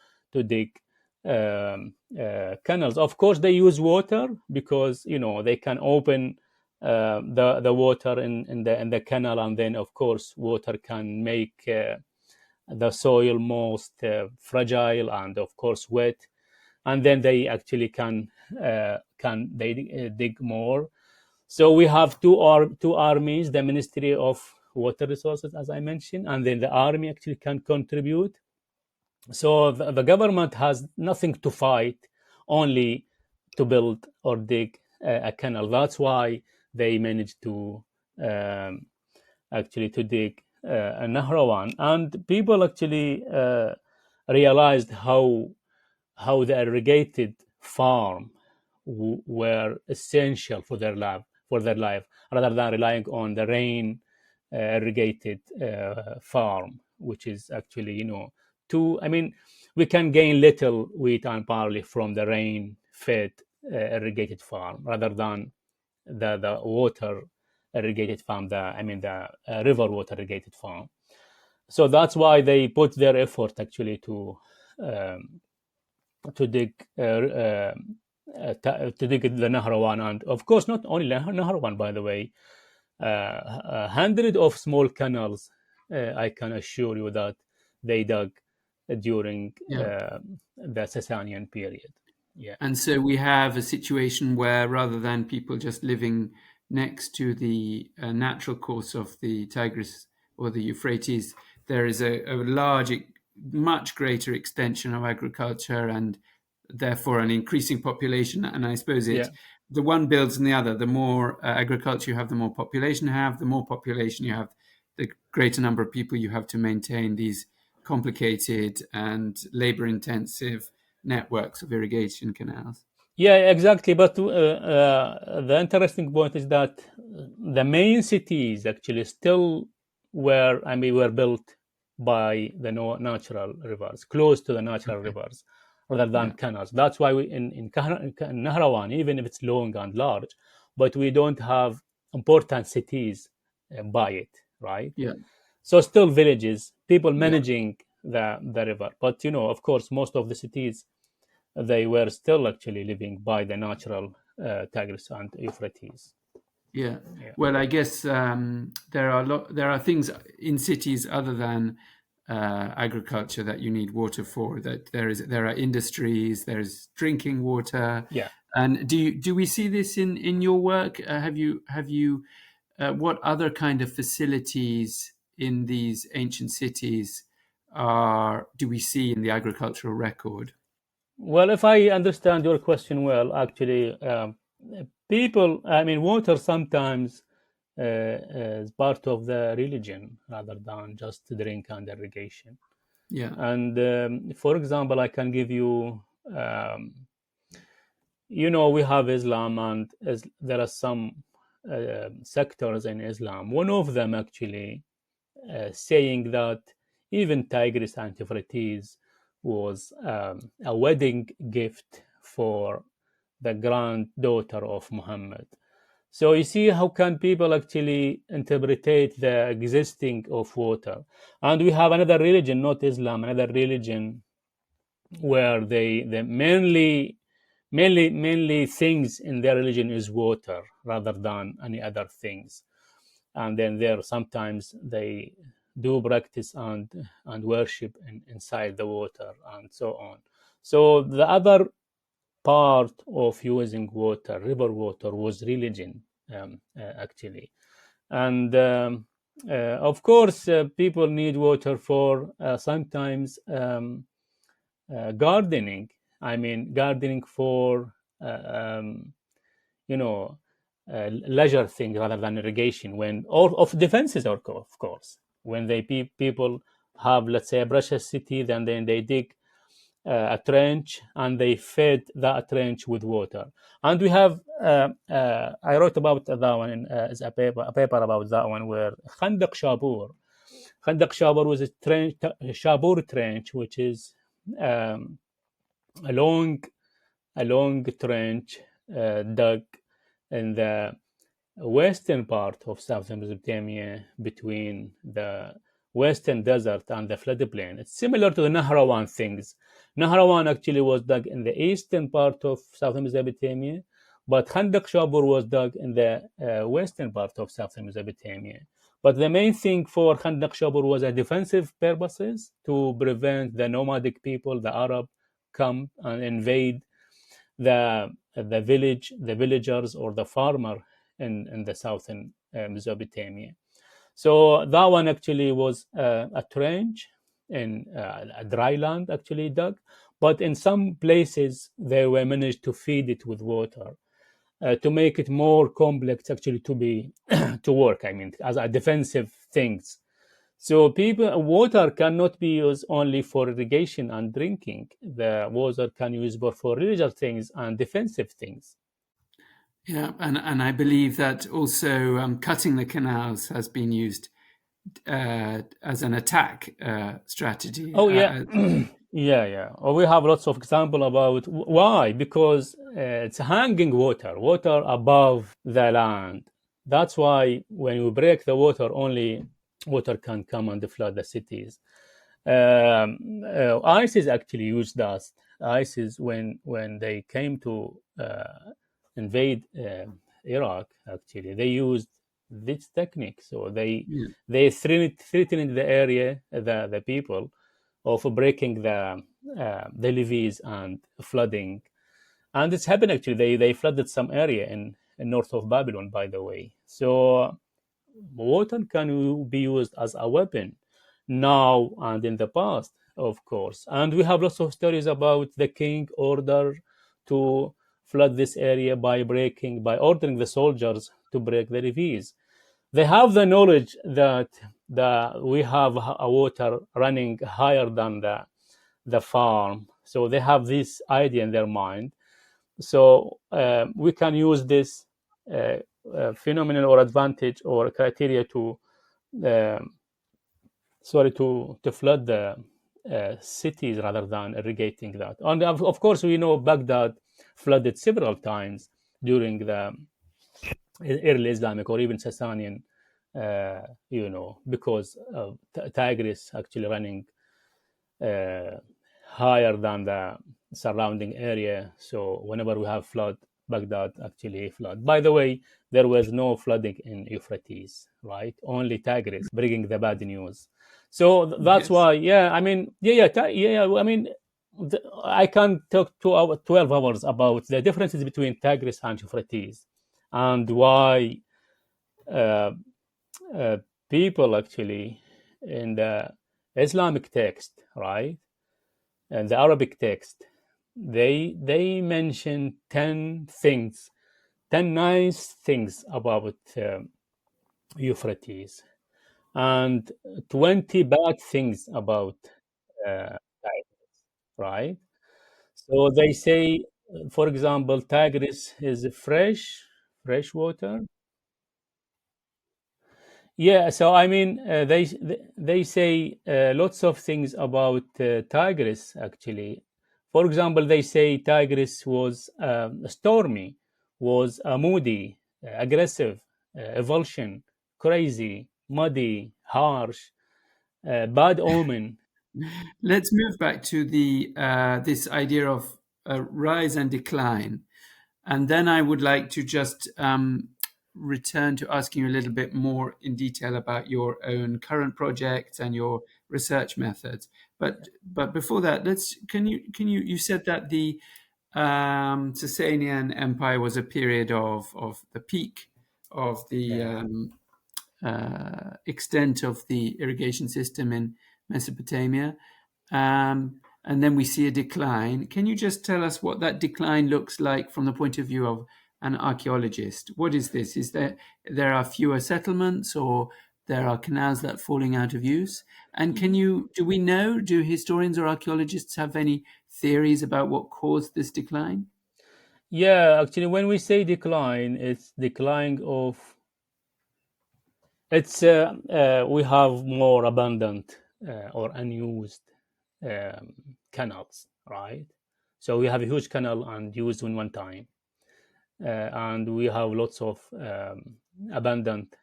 dig canals. Of course, they use water because they can open the water in the canal, and then of course water can make the soil most fragile and of course wet, and then they actually can they dig more. So we have two armies: the Ministry of Water Resources, as I mentioned, and then the army actually can contribute. So the government has nothing to fight, only to build or dig a canal. That's why they managed to um, actually to dig a Nahrawan, and people actually realized how the irrigated farm were essential for their life, rather than relying on the rain irrigated farm, which is actually I mean, we can gain little wheat and barley from the rain fed irrigated farm rather than the water irrigated farm, the river water irrigated farm. So that's why they put their effort actually to dig to dig the Nahrawan. And of course, not only Nahrawan, by the way, 100 of small canals, I can assure you that they dug during the Sasanian period. Yeah. And so we have a situation where rather than people just living next to the natural course of the Tigris or the Euphrates, there is a large, much greater extension of agriculture and therefore an increasing population. And I suppose the one builds on the other. The more agriculture you have, the more population you have. The more population you have, the greater number of people you have to maintain these complicated and labor-intensive networks of irrigation canals. Yeah, exactly. But the interesting point is that the main cities actually still were built by the natural rivers, close to the natural rivers, rather than canals. That's why we in Nahrawan, even if it's long and large, but we don't have important cities by it, right? Yeah. So still villages, people managing the river. But of course, most of the cities, they were still actually living by the natural Tigris and Euphrates. Yeah. Well, I guess there are things in cities other than agriculture that you need water for. That there are industries, there's drinking water. Yeah. And do we see this in your work? Have you what other kind of facilities in these ancient cities do we see in the agricultural record? Well, if I understand your question well, actually, water sometimes is part of the religion rather than just drink and irrigation. Yeah. And for example, I can give you, we have Islam, and there are some sectors in Islam. One of them actually saying that even Tigris and Euphrates was a wedding gift for the granddaughter of Muhammad. So you see how can people actually interpret the existing of water. And we have another religion, not Islam, another religion where they mainly things in their religion is water rather than any other things. And then there sometimes they do practice and worship inside the water and so on. So the other part of using water, river water, was religion, actually. And of course, people need water for sometimes gardening. Gardening for leisure thing rather than irrigation, or of defenses, of course. When people have, let's say, a precious city, then they dig a trench and they fed that trench with water. And we have, I wrote about that one as a paper about that one, where Khandaq Shabur was a Shabur trench, which is a long trench dug in the western part of southern Mesopotamia, between the western desert and the floodplain. It's similar to the Nahrawan things. Nahrawan actually was dug in the eastern part of southern Mesopotamia, but Khandaq Shabur was dug in the western part of southern Mesopotamia. But the main thing for Khandaq Shabur was a defensive purposes, to prevent the nomadic people, the Arab, come and invade the villagers or the farmer in the southern Mesopotamia. So that one actually was a trench in a dry land, actually dug, but in some places they were managed to feed it with water to make it more complex, actually, to be to work. As a defensive things. So water cannot be used only for irrigation and drinking. The water can be used for religious things and defensive things. Yeah, and I believe that also cutting the canals has been used as an attack strategy. Oh, yeah. Yeah. We have lots of examples about why. Because it's hanging water above the land. That's why when you break the water, only water can come and flood the cities. ISIS actually used that ISIS, when they came to invade Iraq, actually, they used this technique. So they threatened the area, the people, of breaking the levees and flooding. And it's happened actually. They flooded some area in north of Babylon, by the way. So water can be used as a weapon now and in the past, of course. And we have lots of stories about the king order to flood this area by ordering the soldiers to break the levees. They have the knowledge that we have a water running higher than the farm. So they have this idea in their mind. So we can use this phenomenon or advantage or criteria to flood the cities rather than irrigating that. And of course, we know Baghdad flooded several times during the early Islamic or even Sasanian, because of Tigris actually running higher than the surrounding area. So whenever we have flood, Baghdad actually flood. By the way, there was no flooding in Euphrates, right? Only Tigris, bringing the bad news. So that's why, I mean, I can talk 12 hours about the differences between Tigris and Euphrates and why people actually in the Islamic text, right, and the Arabic text, they mention 10 nice things about Euphrates, and 20 bad things about Tigris, right? So they say, for example, Tigris is fresh water. Yeah, so I mean, they say lots of things about Tigris actually. For example, they say Tigris was stormy, was moody, aggressive, evulsion, crazy, muddy, harsh, bad omen. Let's move back to the this idea of rise and decline, and then I would like to just return to asking you a little bit more in detail about your own current projects and your research methods. But before that, can you said that the Sasanian Empire was a period of the peak of the extent of the irrigation system in Mesopotamia. And then we see a decline. Can you just tell us what that decline looks like from the point of view of an archaeologist? What is this? Is there are fewer settlements, or there are canals that are falling out of use? And do historians or archaeologists have any theories about what caused this decline? Yeah, actually, when we say decline, it's decline of we have more abundant or unused canals, right? So we have a huge canal and used in one time, and we have lots of abundant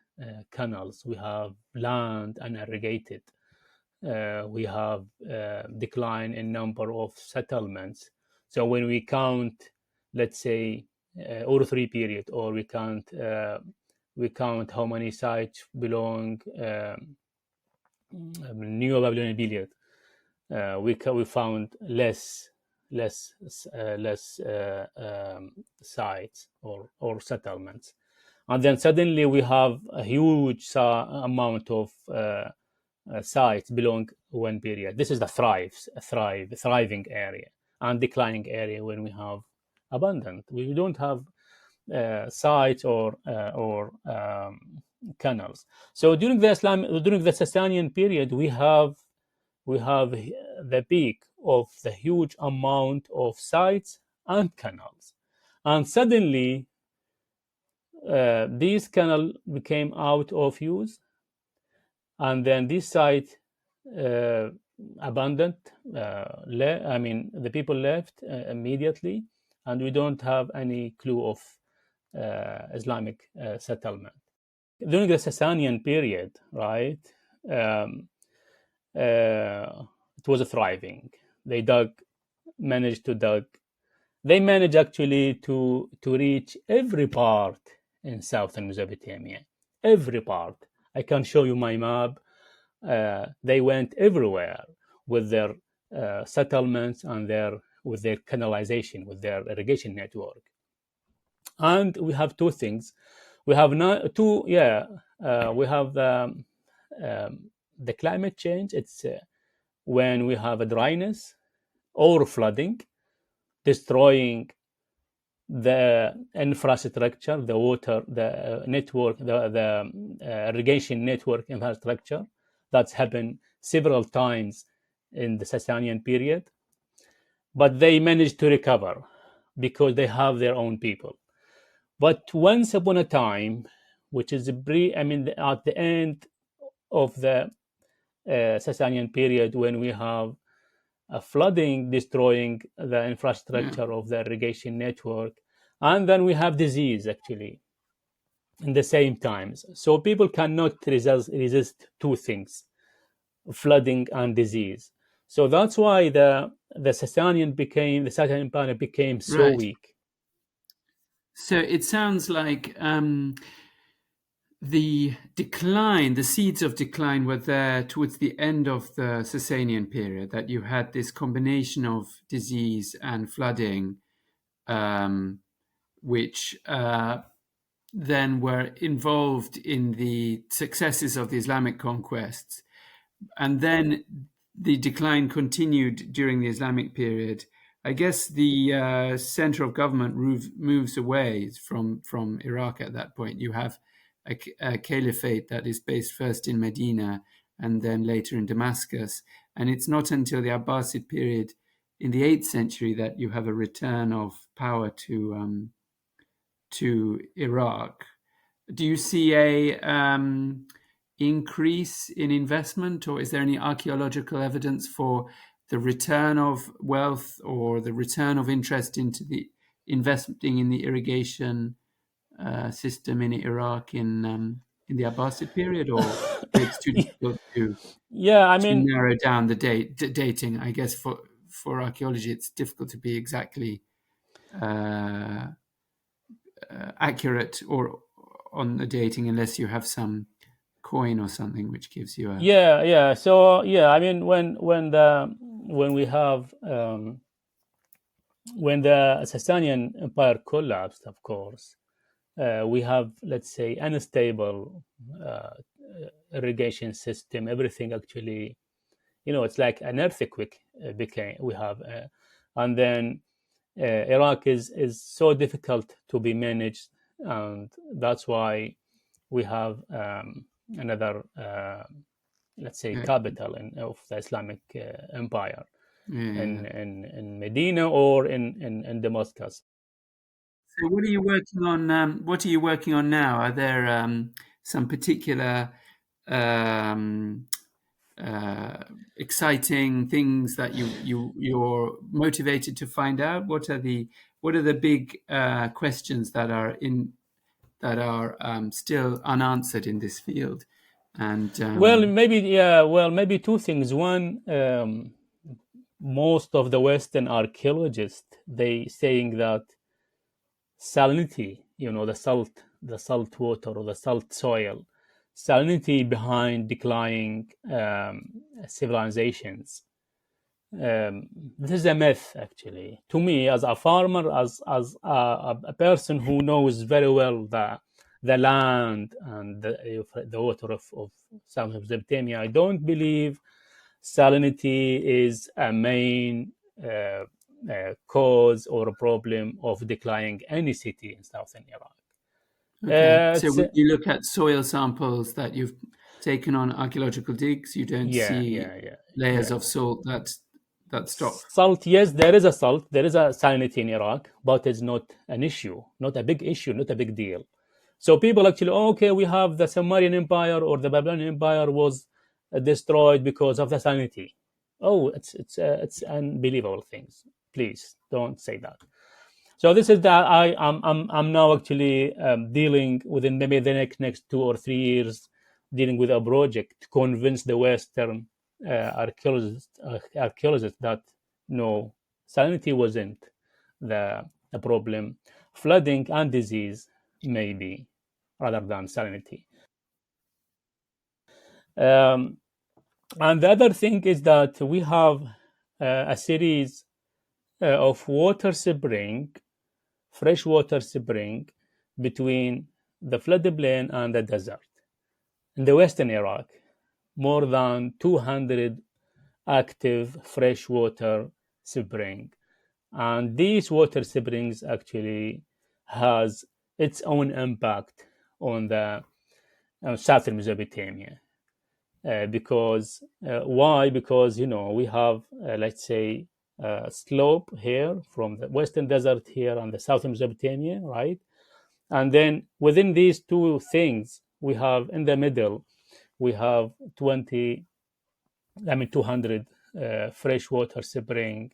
canals. We have land unirrigated. We have decline in number of settlements. So when we count, let's say, Ur-3 period, or we count how many sites belong New Babylonian period, we found less sites or settlements, and then suddenly we have a huge amount of sites belong one period. This is the thriving area, and declining area when we have abundant. We don't have sites or canals. So during the Sasanian period, we have the peak of the huge amount of sites and canals, and suddenly these canals became out of use, and then this site abandoned. The people left immediately, and we don't have any clue of Islamic settlement. During the Sasanian period, right, it was thriving. They dug managed to dig. They managed actually to reach every part in southern Mesopotamia. Every part. I can show you my map. They went everywhere with their settlements and with their canalization, with their irrigation network. And we have two things. We have we have the climate change. It's when we have a dryness or flooding, destroying the infrastructure, the water, the network, the irrigation network infrastructure. That's happened several times in the Sasanian period. But they managed to recover because they have their own people. But once upon a time, which is at the end of the Sasanian period, when we have a flooding destroying the infrastructure of the irrigation network, and then we have disease actually in the same times. So people cannot resist two things: flooding and disease. So that's why the Sasanian Empire became so weak. So it sounds like the seeds of decline were there towards the end of the Sasanian period, that you had this combination of disease and flooding, which then were involved in the successes of the Islamic conquests. And then the decline continued during the Islamic period. I guess the center of government moves away from Iraq at that point. You have a caliphate that is based first in Medina and then later in Damascus. And it's not until the Abbasid period in the 8th century that you have a return of power to Iraq. Do you see a increase in investment, or is there any archaeological evidence for the return of wealth or the return of interest into the investing in the irrigation system in Iraq in the Abbasid period, or it's too difficult to narrow down the dating? I guess for archaeology, it's difficult to be exactly accurate or on the dating unless you have some coin or something which gives you a So when we have when the Sasanian Empire collapsed, of course, we have, let's say, unstable irrigation system. Everything actually, it's like an earthquake and then Iraq is so difficult to be managed, and that's why we have another, let's say, capital of the Islamic Empire in Medina or in Damascus. So, what are you working on? What are you working on now? Are there some particular exciting things that you're motivated to find out? What are the big questions that are still unanswered in this field? And maybe two things. One, most of the Western archaeologists, they saying that salinity, the salt water or the salt soil, salinity behind declining civilizations. This is a myth, actually. To me, as a farmer, as a person who knows very well the land and the water of South Mesopotamia, I don't believe salinity is a main cause or a problem of declining any city in southern Iraq. Okay. So when you look at soil samples that you've taken on archaeological digs, you don't see layers of salt that stop. Salt, yes, there is a salt. There is a salinity in Iraq, but it's not an issue, not a big issue, not a big deal. So people actually, okay, we have the Sumerian Empire or the Babylonian Empire was destroyed because of the salinity. Oh, it's unbelievable things. Please don't say that. So this is that I'm now actually dealing within maybe the next 2 or 3 years, dealing with a project to convince the Western archaeologists that no, Salinity wasn't the problem. Flooding and disease, maybe, rather than salinity. And the other thing is that we have a series of water spring, freshwater spring, between the floodplain and the desert. In the western Iraq, more than 200 active freshwater spring. And these water springs actually has its own impact on the southern Mesopotamia. Because why? Because we have let's say a slope here from the western desert here and the southern Mesopotamia, right? And then within these two things, we have in the middle, we have 200 freshwater spring,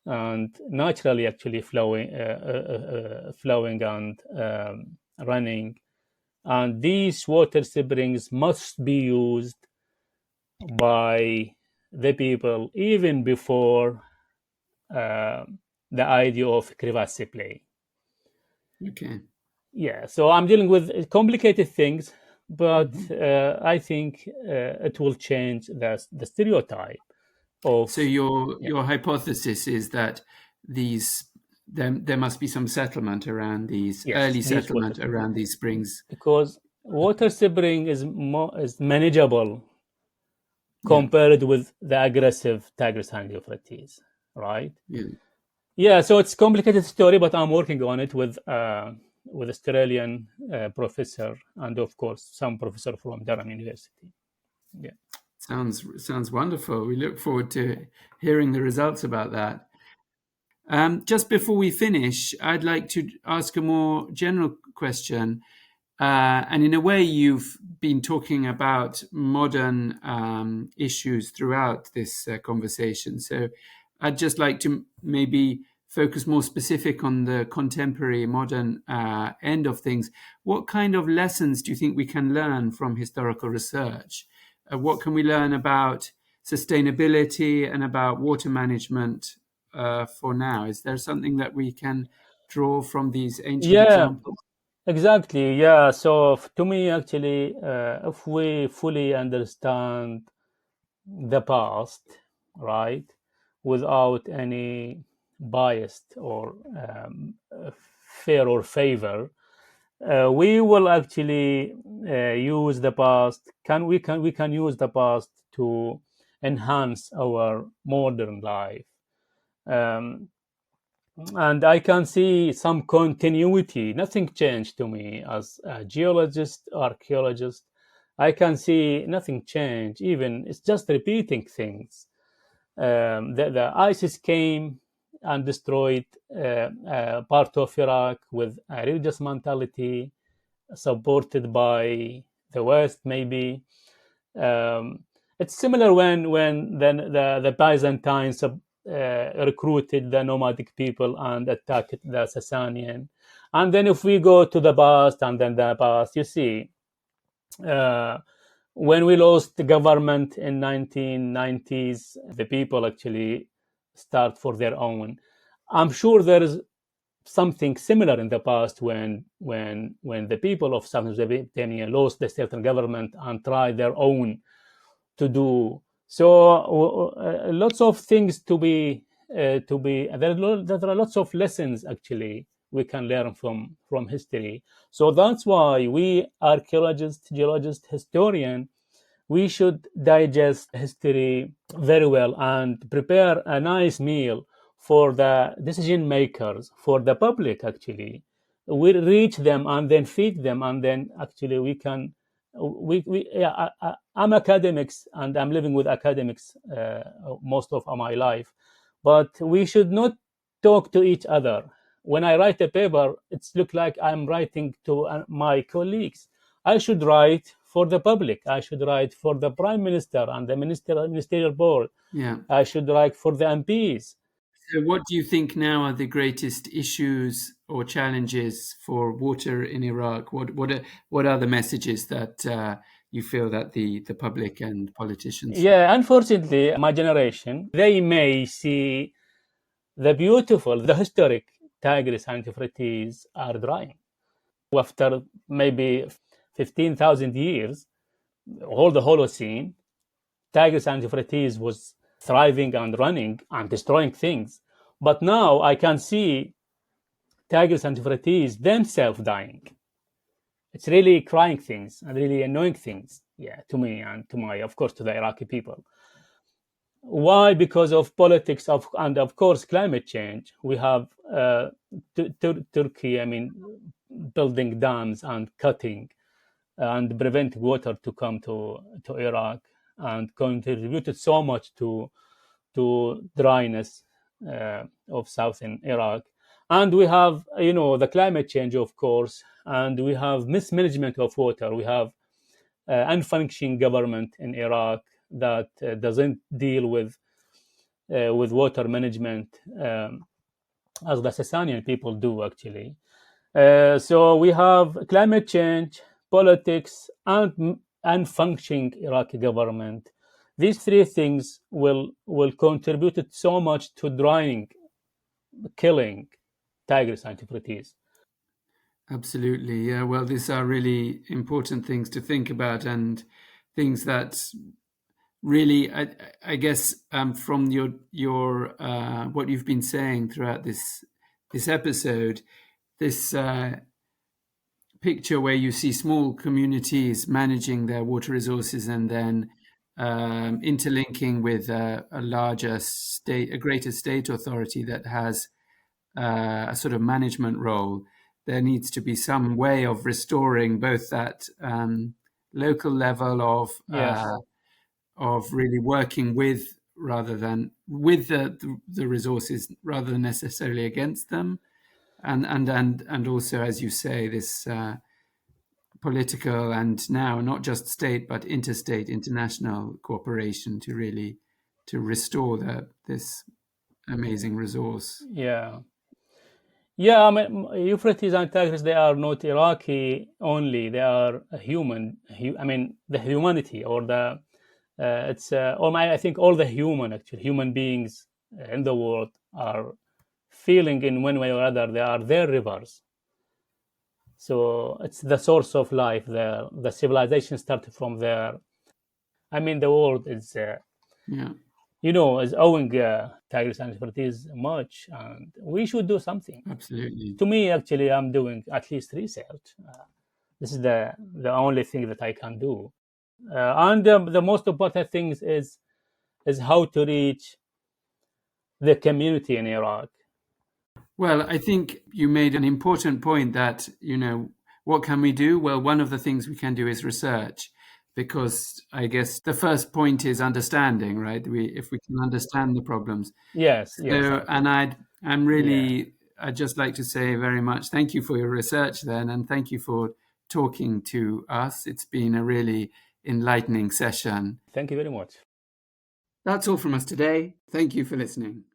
and naturally actually flowing and running. And these water springs must be used by the people even before the idea of crevasse play. Okay. Yeah, so I'm dealing with complicated things, but I think it will change the stereotype of. So your hypothesis is that there must be some settlement around these early settlement around these springs, because water spring is manageable compared with the aggressive Tigris and Euphrates, right? Yeah. So it's a complicated story, but I'm working on it with Australian professor and of course some professor from Durham University. Yeah. Sounds wonderful. We look forward to hearing the results about that. Just before we finish, I'd like to ask a more general question. And in a way, you've been talking about modern issues throughout this conversation. So I'd just like to maybe focus more specific on the contemporary modern end of things. What kind of lessons do you think we can learn from historical research? What can we learn about sustainability and about water management for now? Is there something that we can draw from these ancient examples? Exactly. Yeah. So to me, actually, if we fully understand the past, right, without any bias or fear or favor, we will actually use the past. We can use the past to enhance our modern life. And I can see some continuity. Nothing changed to me as a geologist, archaeologist. I can see nothing change. Even it's just repeating things. The ISIS came and destroyed part of Iraq with a religious mentality, supported by the West, maybe. It's similar when the Byzantines recruited the nomadic people and attacked the Sasanian. And then if we go to the past and then the past, you see, when we lost the government in 1990s, the people actually start for their own. I'm sure there is something similar in the past when the people of Southern Mesopotamia lost the certain government and tried their own to do. So lots of things to be there are lots of lessons actually we can learn from history. So that's why we archaeologists, geologists, historians, we should digest history very well and prepare a nice meal for the decision makers, for the public actually. We reach them and then feed them, and then actually we can I'm academics and I'm living with academics most of my life, but we should not talk to each other. When I write a paper, it's look like I'm writing to my colleagues. I should write for the public. I should write for the prime minister and the ministerial board. Yeah. I should write for the MPs. So what do you think now are the greatest issues or challenges for water in Iraq? What are the messages that you feel that the public and politicians? Yeah, unfortunately, my generation, they may see the historic Tigris and Euphrates are drying. After maybe 15,000 years, all the Holocene, Tigris and Euphrates was thriving and running and destroying things. But now I can see Tigris and Euphrates themselves dying. It's really crying things and really annoying things, yeah, to me and to my, of course, to the Iraqi people. Why? Because of politics and of course climate change. We have Turkey, building dams and cutting and preventing water to come to Iraq, and contributed so much to dryness of southern Iraq. And we have, the climate change, of course, and we have mismanagement of water. We have unfunctioning government in Iraq that doesn't deal with water management as the Sasanian people do, actually. So we have climate change, politics, and unfunctioning Iraqi government. These three things will contribute so much to drying, killing Tigris and Euphrates. Absolutely, yeah. Well, these are really important things to think about, and things that really, I guess, from your what you've been saying throughout this episode, this picture where you see small communities managing their water resources and then interlinking with a larger state, a greater state authority that has a sort of management role. There needs to be some way of restoring both that local level of really working with, rather than with the resources, rather than necessarily against them, and also, as you say, this political and now not just state but interstate, international cooperation to really restore this amazing resource. Yeah. Euphrates and Tigris, they are not Iraqi only. They are human. The humanity, or the I think all the human beings in the world are feeling in one way or other. They are their rivers. So it's the source of life. The civilization started from there. The world is is owing Tigris and Euphrates much, and we should do something. Absolutely. To me, actually, I'm doing at least research. This is the only thing that I can do. And the most important thing is how to reach the community in Iraq. Well, I think you made an important point that, what can we do? Well, one of the things we can do is research, because I guess the first point is understanding, right? If we can understand the problems. Yes. And I'd just like to say very much thank you for your research then, and thank you for talking to us. It's been a really enlightening session. Thank you very much. That's all from us today. Thank you for listening.